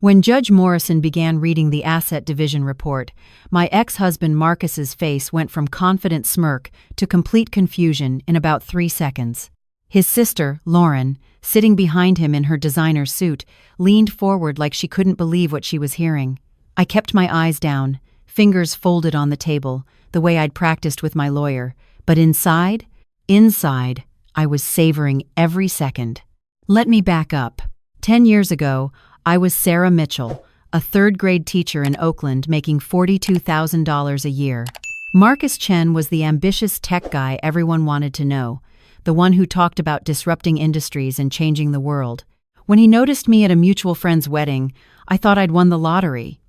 When Judge Morrison began reading the Asset Division report, my ex-husband Marcus's face went from confident smirk to complete confusion in about 3 seconds. His sister, Lauren, sitting behind him in her designer suit, leaned forward like she couldn't believe what she was hearing. I kept my eyes down, fingers folded on the table, the way I'd practiced with my lawyer, but inside, I was savoring every second. Let me back up. 10 years ago, I was Sarah Mitchell, a third-grade teacher in Oakland making $42,000 a year. Marcus Chen was the ambitious tech guy everyone wanted to know, the one who talked about disrupting industries and changing the world. When he noticed me at a mutual friend's wedding, I thought I'd won the lottery.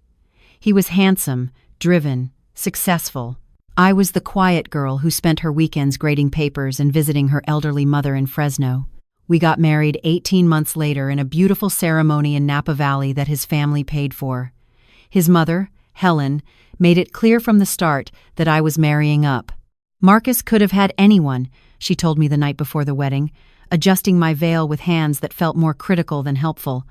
He was handsome, driven, successful. I was the quiet girl who spent her weekends grading papers and visiting her elderly mother in Fresno. We got married 18 months later in a beautiful ceremony in Napa Valley that his family paid for. His mother, Helen, made it clear from the start that I was marrying up. Marcus could have had anyone, she told me the night before the wedding, adjusting my veil with hands that felt more critical than helpful.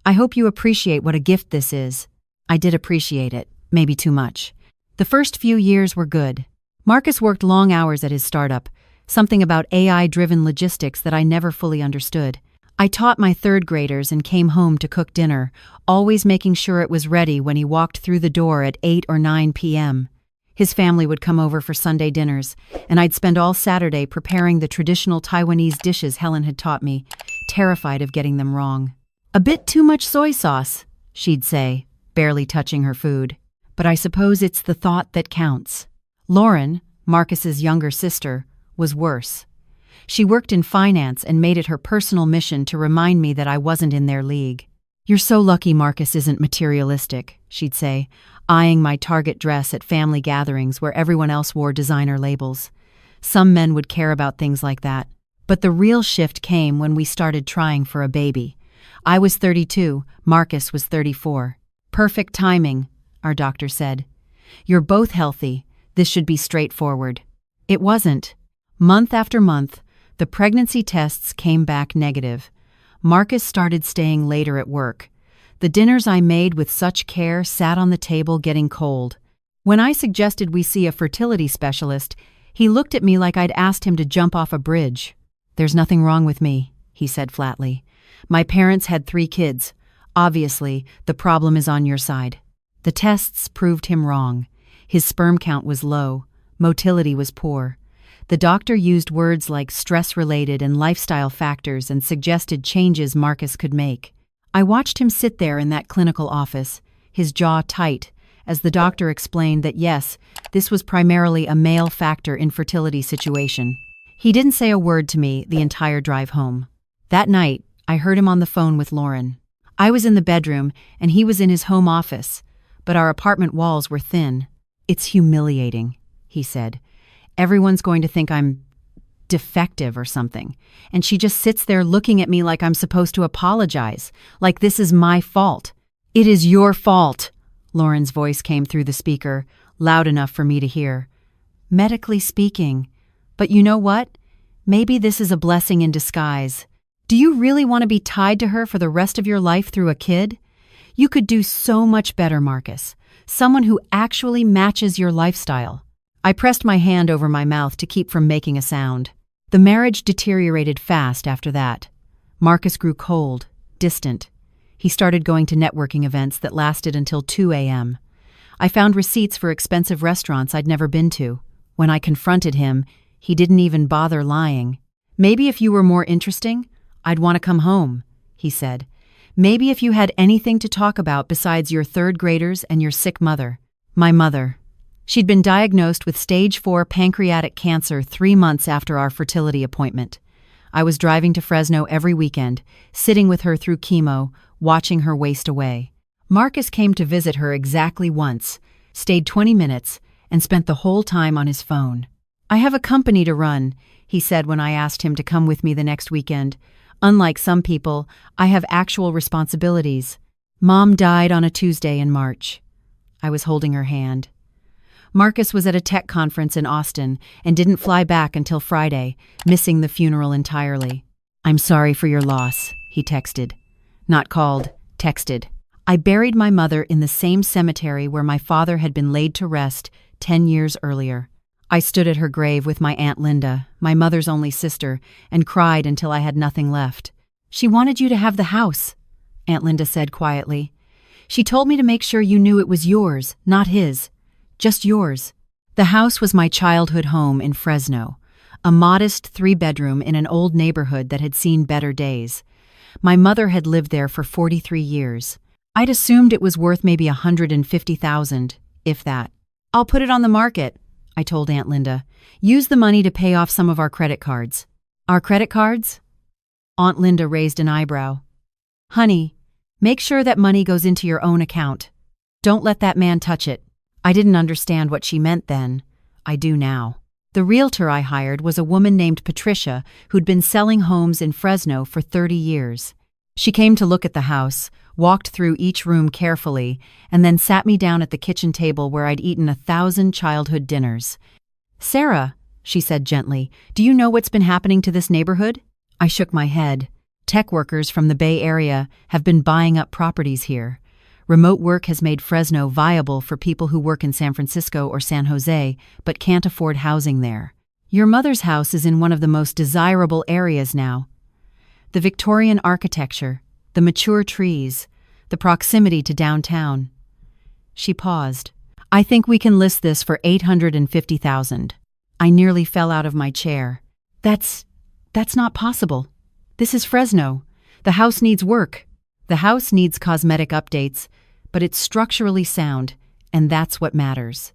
I hope you appreciate what a gift this is. I did appreciate it, maybe too much. The first few years were good. Marcus worked long hours at his startup, something about AI-driven logistics that I never fully understood. I taught my third graders and came home to cook dinner, always making sure it was ready when he walked through the door at 8 or 9 p.m. His family would come over for Sunday dinners, and I'd spend all Saturday preparing the traditional Taiwanese dishes Helen had taught me, terrified of getting them wrong. "A bit too much soy sauce," she'd say, barely touching her food. But I suppose it's the thought that counts. Lauren, Marcus's younger sister, was worse. She worked in finance and made it her personal mission to remind me that I wasn't in their league. "You're so lucky Marcus isn't materialistic," she'd say, eyeing my Target dress at family gatherings where everyone else wore designer labels. Some men would care about things like that. But the real shift came when we started trying for a baby. I was 32, Marcus was 34. "Perfect timing," our doctor said. "You're both healthy. This should be straightforward." It wasn't. Month after month, the pregnancy tests came back negative. Marcus started staying later at work. The dinners I made with such care sat on the table getting cold. When I suggested we see a fertility specialist, he looked at me like I'd asked him to jump off a bridge. "There's nothing wrong with me," he said flatly. "My parents had 3 kids. Obviously, the problem is on your side." The tests proved him wrong. His sperm count was low. Motility was poor. The doctor used words like stress-related and lifestyle factors and suggested changes Marcus could make. I watched him sit there in that clinical office, his jaw tight, as the doctor explained that yes, this was primarily a male factor infertility situation. He didn't say a word to me the entire drive home. That night, I heard him on the phone with Lauren. I was in the bedroom, and he was in his home office, but our apartment walls were thin. "It's humiliating," he said. "Everyone's going to think I'm defective or something, and she just sits there looking at me like I'm supposed to apologize, like this is my fault." "It is your fault," Lauren's voice came through the speaker, loud enough for me to hear. "Medically speaking. But you know what? Maybe this is a blessing in disguise. Do you really want to be tied to her for the rest of your life through a kid? You could do so much better, Marcus. Someone who actually matches your lifestyle." I pressed my hand over my mouth to keep from making a sound. The marriage deteriorated fast after that. Marcus grew cold, distant. He started going to networking events that lasted until 2 a.m. I found receipts for expensive restaurants I'd never been to. When I confronted him, he didn't even bother lying. "Maybe if you were more interesting, I'd want to come home," he said. "Maybe if you had anything to talk about besides your third graders and your sick mother." My mother. She'd been diagnosed with stage 4 pancreatic cancer 3 months after our fertility appointment. I was driving to Fresno every weekend, sitting with her through chemo, watching her waste away. Marcus came to visit her exactly once, stayed 20 minutes, and spent the whole time on his phone. "I have a company to run," he said when I asked him to come with me the next weekend. "Unlike some people, I have actual responsibilities." Mom died on a Tuesday in March. I was holding her hand. Marcus was at a tech conference in Austin and didn't fly back until Friday, missing the funeral entirely. "I'm sorry for your loss," he texted. Not called, texted. I buried my mother in the same cemetery where my father had been laid to rest 10 years earlier. I stood at her grave with my Aunt Linda, my mother's only sister, and cried until I had nothing left. "She wanted you to have the house," Aunt Linda said quietly. "She told me to make sure you knew it was yours, not his. Just yours." The house was my childhood home in Fresno, a modest 3-bedroom in an old neighborhood that had seen better days. My mother had lived there for 43 years. I'd assumed it was worth maybe $150,000, if that. "I'll put it on the market," I told Aunt Linda. "Use the money to pay off some of our credit cards." "Our credit cards?" Aunt Linda raised an eyebrow. "Honey, make sure that money goes into your own account. Don't let that man touch it." I didn't understand what she meant then. I do now. The realtor I hired was a woman named Patricia who'd been selling homes in Fresno for 30 years. She came to look at the house, walked through each room carefully, and then sat me down at the kitchen table where I'd eaten 1,000 childhood dinners. "Sarah," she said gently, "do you know what's been happening to this neighborhood?" I shook my head. Tech workers from the Bay Area have been buying up properties here. Remote work has made Fresno viable for people who work in San Francisco or San Jose but can't afford housing there. Your mother's house is in one of the most desirable areas now. The Victorian architecture, the mature trees, the proximity to downtown. She paused. "I think we can list this for $850,000. I nearly fell out of my chair. That's not possible. This is Fresno. The house needs work. The house needs cosmetic updates, but it's structurally sound, and that's what matters.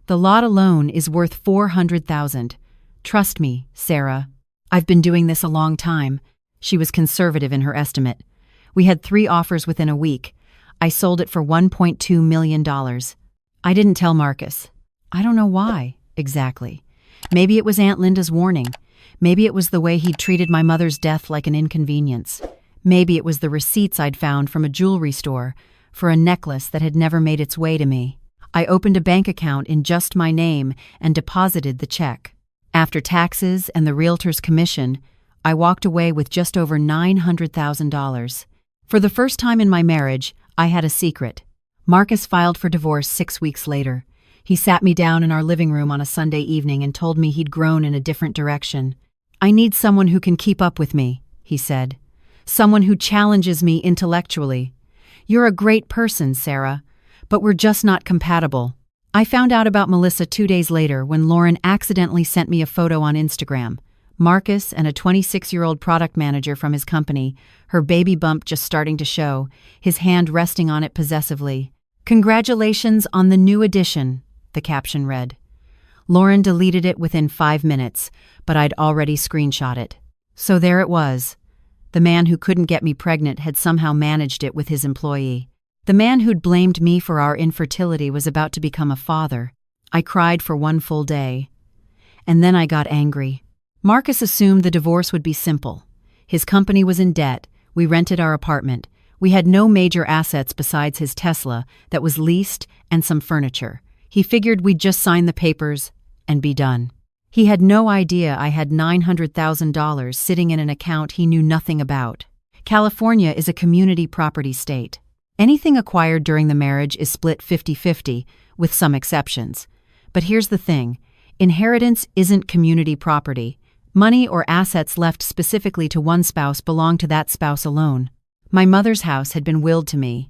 The lot alone is worth $400,000. Trust me, Sarah. I've been doing this a long time." She was conservative in her estimate. "We had 3 offers within a week. I sold it for $1.2 million. I didn't tell Marcus. I don't know why, exactly. Maybe it was Aunt Linda's warning. Maybe it was the way he'd treated my mother's death like an inconvenience. Maybe it was the receipts I'd found from a jewelry store for a necklace that had never made its way to me. I opened a bank account in just my name and deposited the check. After taxes and the realtor's commission, I walked away with just over $900,000. For the first time in my marriage, I had a secret. Marcus filed for divorce 6 weeks later. He sat me down in our living room on a Sunday evening and told me he'd grown in a different direction. "I need someone who can keep up with me," he said. "Someone who challenges me intellectually. You're a great person, Sarah, but we're just not compatible." I found out about Melissa 2 days later when Lauren accidentally sent me a photo on Instagram. Marcus and a 26-year-old product manager from his company, her baby bump just starting to show, his hand resting on it possessively. "Congratulations on the new addition," the caption read. Lauren deleted it within 5 minutes, but I'd already screenshot it. So there it was. The man who couldn't get me pregnant had somehow managed it with his employee. The man who'd blamed me for our infertility was about to become a father. I cried for 1 full day. And then I got angry. Marcus assumed the divorce would be simple. His company was in debt, we rented our apartment, we had no major assets besides his Tesla that was leased and some furniture. He figured we'd just sign the papers and be done. He had no idea I had $900,000 sitting in an account he knew nothing about. California is a community property state. Anything acquired during the marriage is split 50-50, with some exceptions. But here's the thing. Inheritance isn't community property. Money or assets left specifically to one spouse belong to that spouse alone. My mother's house had been willed to me.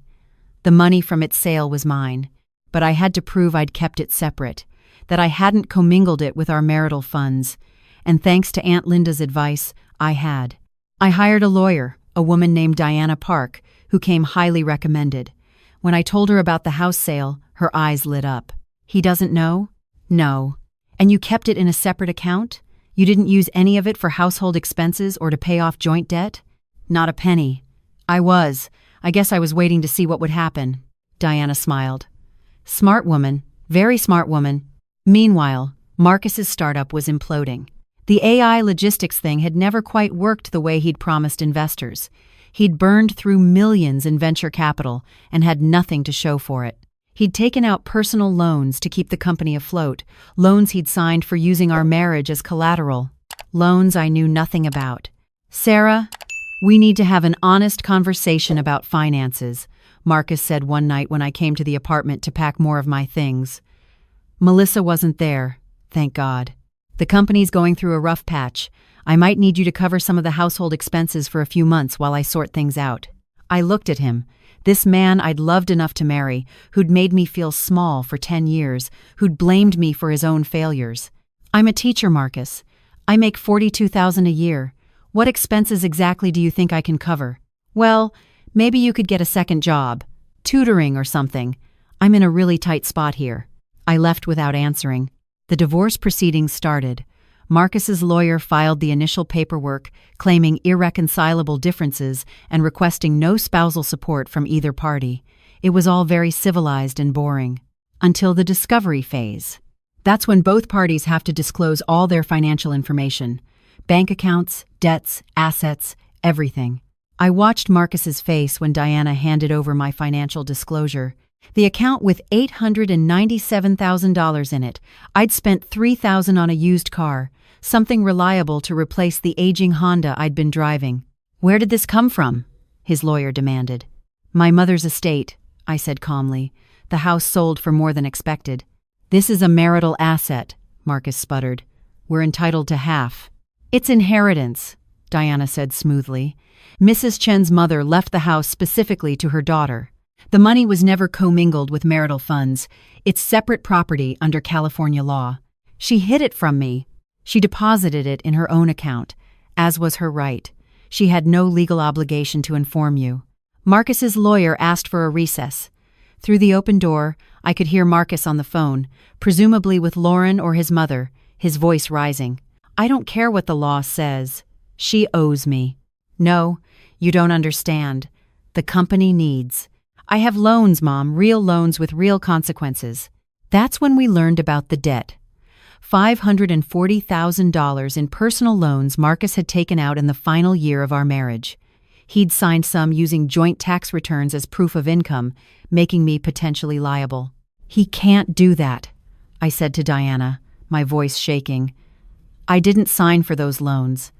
The money from its sale was mine, but I had to prove I'd kept it separate, that I hadn't commingled it with our marital funds, and thanks to Aunt Linda's advice, I had. I hired a lawyer, a woman named Diana Park, who came highly recommended. When I told her about the house sale, her eyes lit up. "He doesn't know?" "No." "And you kept it in a separate account? You didn't use any of it for household expenses or to pay off joint debt?" "Not a penny." I guess I was waiting to see what would happen." Diana smiled. "Smart woman, very smart woman." Meanwhile, Marcus's startup was imploding. The AI logistics thing had never quite worked the way he'd promised investors. He'd burned through millions in venture capital and had nothing to show for it. He'd taken out personal loans to keep the company afloat, loans he'd signed for using our marriage as collateral. Loans I knew nothing about. "Sarah, we need to have an honest conversation about finances. Marcus said one night when I came to the apartment to pack more of my things. Melissa wasn't there, thank God. The company's going through a rough patch. I might need you to cover some of the household expenses for a few months while I sort things out. I looked at him. This man I'd loved enough to marry, who'd made me feel small for 10 years, who'd blamed me for his own failures. I'm a teacher, Marcus. I make $42,000 a year. What expenses exactly do you think I can cover? Well, maybe you could get a second job. Tutoring or something. I'm in a really tight spot here. I left without answering. The divorce proceedings started. Marcus's lawyer filed the initial paperwork, claiming irreconcilable differences and requesting no spousal support from either party. It was all very civilized and boring. Until the discovery phase. That's when both parties have to disclose all their financial information. Bank accounts, debts, assets, everything. I watched Marcus's face when Diana handed over my financial disclosure. The account with $897,000 in it. I'd spent $3,000 on a used car, something reliable to replace the aging Honda I'd been driving. Where did this come from? His lawyer demanded. My mother's estate, I said calmly. The house sold for more than expected. This is a marital asset, Marcus sputtered. We're entitled to half. It's inheritance, Diana said smoothly. Mrs. Chen's mother left the house specifically to her daughter. The money was never commingled with marital funds. It's separate property under California law. She hid it from me. She deposited it in her own account, as was her right. She had no legal obligation to inform you. Marcus's lawyer asked for a recess. Through the open door, I could hear Marcus on the phone, presumably with Lauren or his mother, his voice rising. I don't care what the law says. She owes me. No, you don't understand. The company needs. I have loans, Mom, real loans with real consequences. That's when we learned about the debt. $540,000 in personal loans Marcus had taken out in the final year of our marriage. He'd signed some using joint tax returns as proof of income, making me potentially liable. He can't do that, I said to Diana, my voice shaking. I didn't sign for those loans.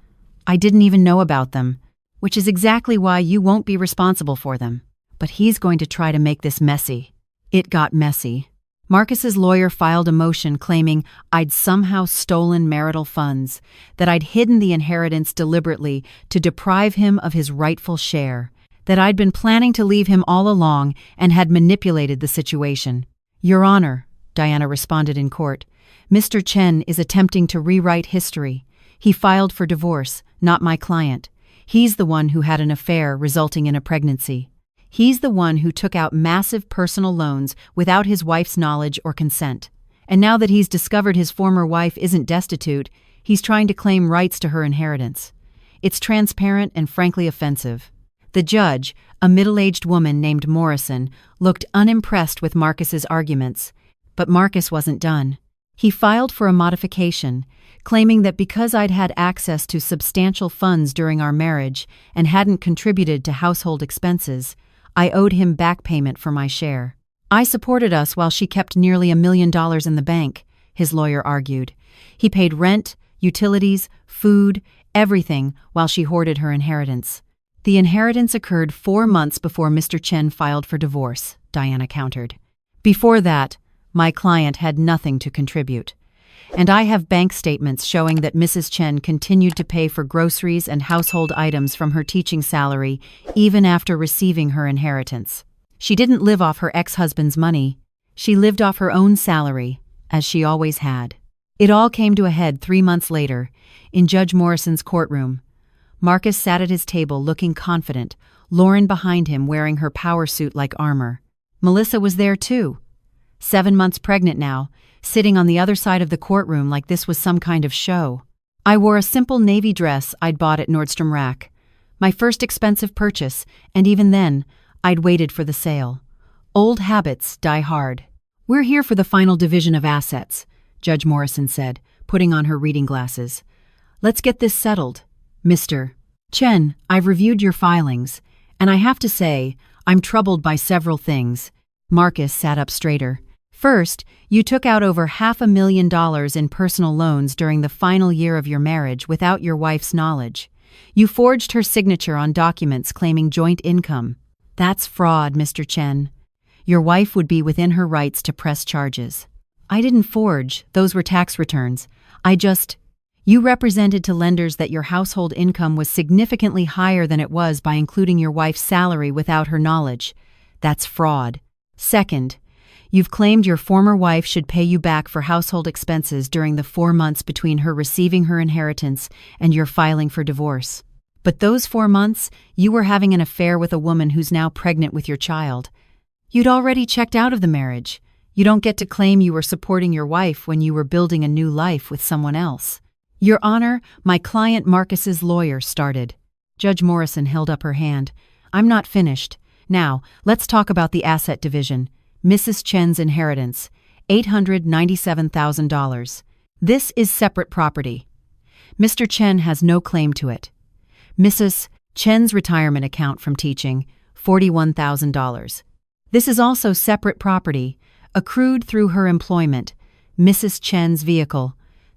I didn't even know about them, which is exactly why you won't be responsible for them. But he's going to try to make this messy. It got messy. Marcus's lawyer filed a motion claiming I'd somehow stolen marital funds, that I'd hidden the inheritance deliberately to deprive him of his rightful share, that I'd been planning to leave him all along and had manipulated the situation. Your Honor, Diana responded in court, Mr. Chen is attempting to rewrite history. He filed for divorce, not my client. He's the one who had an affair resulting in a pregnancy. He's the one who took out massive personal loans without his wife's knowledge or consent. And now that he's discovered his former wife isn't destitute, he's trying to claim rights to her inheritance. It's transparent and frankly offensive. The judge, a middle-aged woman named Morrison, looked unimpressed with Marcus's arguments. But Marcus wasn't done. He filed for a modification, claiming that because I'd had access to substantial funds during our marriage and hadn't contributed to household expenses, I owed him back payment for my share. I supported us while she kept nearly $1 million in the bank, his lawyer argued. He paid rent, utilities, food, everything while she hoarded her inheritance. The inheritance occurred 4 months before Mr. Chen filed for divorce, Diana countered. Before that, my client had nothing to contribute. And I have bank statements showing that Mrs. Chen continued to pay for groceries and household items from her teaching salary even after receiving her inheritance. She didn't live off her ex-husband's money. She lived off her own salary, as she always had. It all came to a head 3 months later, in Judge Morrison's courtroom. Marcus sat at his table looking confident, Lauren behind him wearing her power suit like armor. Melissa was there too. 7 months pregnant now, sitting on the other side of the courtroom like this was some kind of show. I wore a simple navy dress I'd bought at Nordstrom Rack. My first expensive purchase, and even then, I'd waited for the sale. Old habits die hard. We're here for the final division of assets, Judge Morrison said, putting on her reading glasses. Let's get this settled. Mr. Chen, I've reviewed your filings, and I have to say, I'm troubled by several things. Marcus sat up straighter. First, you took out over $500,000 in personal loans during the final year of your marriage without your wife's knowledge. You forged her signature on documents claiming joint income. That's fraud, Mr. Chen. Your wife would be within her rights to press charges. I didn't forge, those were tax returns. You represented to lenders that your household income was significantly higher than it was by including your wife's salary without her knowledge. That's fraud. Second, you've claimed your former wife should pay you back for household expenses during the 4 months between her receiving her inheritance and your filing for divorce. But those 4 months, you were having an affair with a woman who's now pregnant with your child. You'd already checked out of the marriage. You don't get to claim you were supporting your wife when you were building a new life with someone else. Your Honor, my client Marcus's lawyer started. Judge Morrison held up her hand. I'm not finished. Now, let's talk about the asset division. Mrs. Chen's inheritance, $897,000. This is separate property. Mr. Chen has no claim to it. Mrs. Chen's retirement account from teaching, $41,000. This is also separate property, accrued through her employment. Mrs. Chen's vehicle,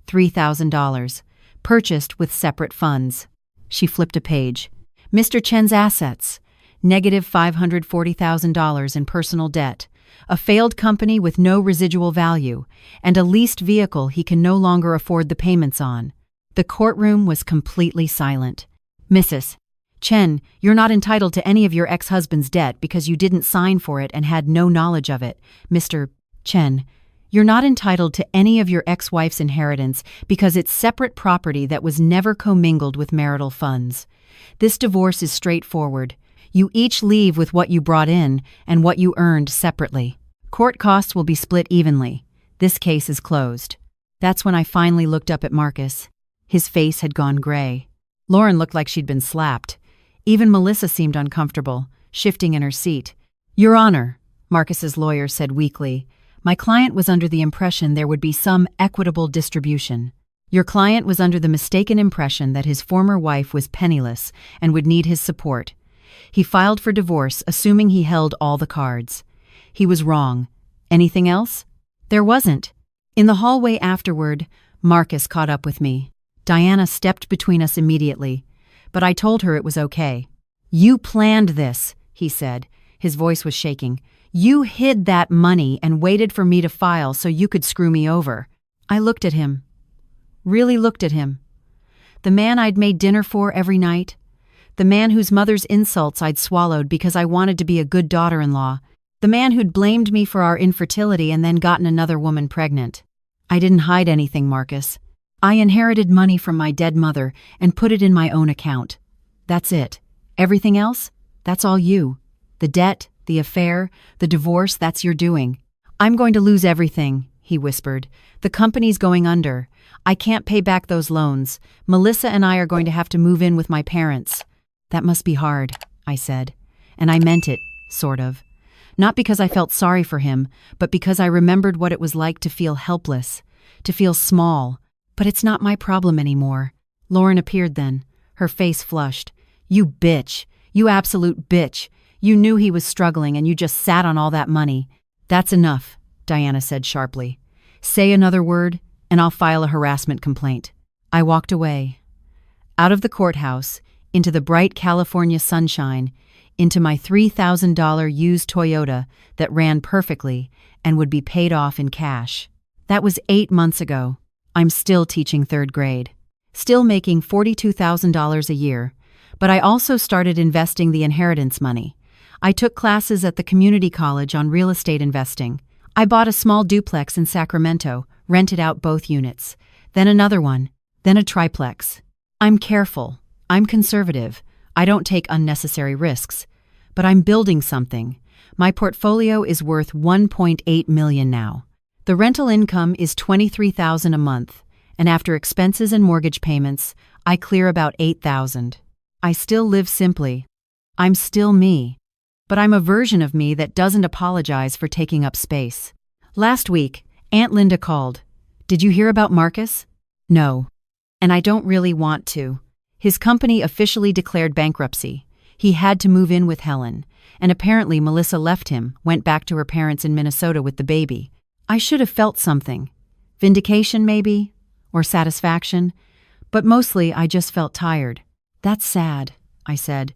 $3,000, purchased with separate funds. She flipped a page. Mr. Chen's assets, negative $540,000 in personal debt, a failed company with no residual value, and a leased vehicle he can no longer afford the payments on. The courtroom was completely silent. Mrs. Chen, you're not entitled to any of your ex-husband's debt because you didn't sign for it and had no knowledge of it. Mr. Chen, you're not entitled to any of your ex-wife's inheritance because it's separate property that was never commingled with marital funds. This divorce is straightforward. You each leave with what you brought in and what you earned separately. Court costs will be split evenly. This case is closed. That's when I finally looked up at Marcus. His face had gone gray. Lauren looked like she'd been slapped. Even Melissa seemed uncomfortable, shifting in her seat. Your Honor, Marcus's lawyer said weakly, my client was under the impression there would be some equitable distribution. Your client was under the mistaken impression that his former wife was penniless and would need his support. He filed for divorce, assuming he held all the cards. He was wrong. Anything else? There wasn't. In the hallway afterward, Marcus caught up with me. Diana stepped between us immediately, but I told her it was okay. You planned this, he said. His voice was shaking. You hid that money and waited for me to file so you could screw me over. I looked at him. Really looked at him. The man I'd made dinner for every night. The man whose mother's insults I'd swallowed because I wanted to be a good daughter-in-law. The man who'd blamed me for our infertility and then gotten another woman pregnant. I didn't hide anything, Marcus. I inherited money from my dead mother and put it in my own account. That's it. Everything else? That's all you. The debt, the affair, the divorce, that's your doing. I'm going to lose everything, he whispered. The company's going under. I can't pay back those loans. Melissa and I are going to have to move in with my parents. That must be hard, I said. And I meant it, sort of. Not because I felt sorry for him, but because I remembered what it was like to feel helpless, to feel small. But it's not my problem anymore. Lauren appeared then. Her face flushed. You bitch. You absolute bitch. You knew he was struggling and you just sat on all that money. That's enough, Diana said sharply. Say another word, and I'll file a harassment complaint. I walked away. Out of the courthouse, into the bright California sunshine, into my $3,000 used Toyota that ran perfectly and would be paid off in cash. That was 8 months ago. I'm still teaching 3rd grade. Still making $42,000 a year. But I also started investing the inheritance money. I took classes at the community college on real estate investing. I bought a small duplex in Sacramento, rented out both units. Then another one. Then a triplex. I'm careful. I'm conservative. I don't take unnecessary risks. But I'm building something. My portfolio is worth $1.8 million now. The rental income is $23,000 a month, and after expenses and mortgage payments, I clear about $8,000. I still live simply. I'm still me. But I'm a version of me that doesn't apologize for taking up space. Last week, Aunt Linda called. Did you hear about Marcus? No. And I don't really want to. His company officially declared bankruptcy. He had to move in with Helen, and apparently Melissa left him, went back to her parents in Minnesota with the baby. I should have felt something. Vindication, maybe? Or satisfaction? But mostly I just felt tired. That's sad, I said.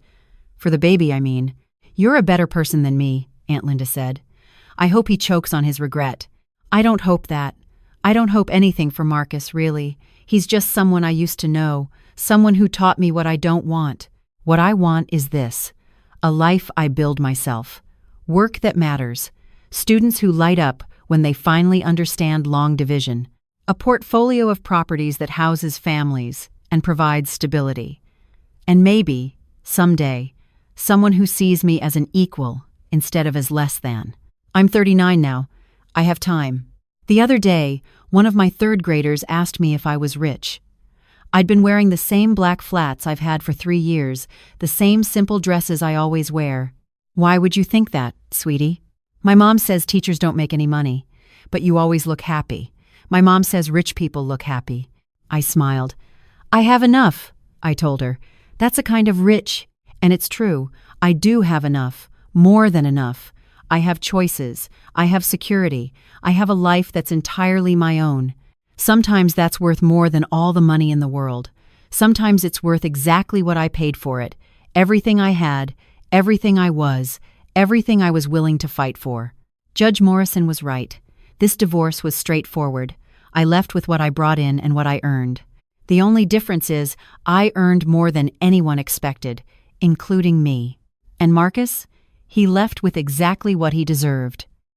For the baby, I mean. You're a better person than me, Aunt Linda said. I hope he chokes on his regret. I don't hope that. I don't hope anything for Marcus, really. He's just someone I used to know, someone who taught me what I don't want. What I want is this: a life I build myself, work that matters, students who light up when they finally understand long division, a portfolio of properties that houses families and provides stability. And maybe, someday, someone who sees me as an equal instead of as less than. I'm 39 now. I have time. The other day, one of my third graders asked me if I was rich. I'd been wearing the same black flats I've had for 3 years, the same simple dresses I always wear. Why would you think that, sweetie? My mom says teachers don't make any money, but you always look happy. My mom says rich people look happy. I smiled. I have enough, I told her. That's a kind of rich. And it's true. I do have enough. More than enough. I have choices. I have security. I have a life that's entirely my own. Sometimes that's worth more than all the money in the world. Sometimes it's worth exactly what I paid for it. Everything I had, everything I was, everything I was willing to fight for. Judge Morrison was right. This divorce was straightforward. I left with what I brought in and what I earned. The only difference is I earned more than anyone expected, including me. And Marcus? He left with exactly what he deserved.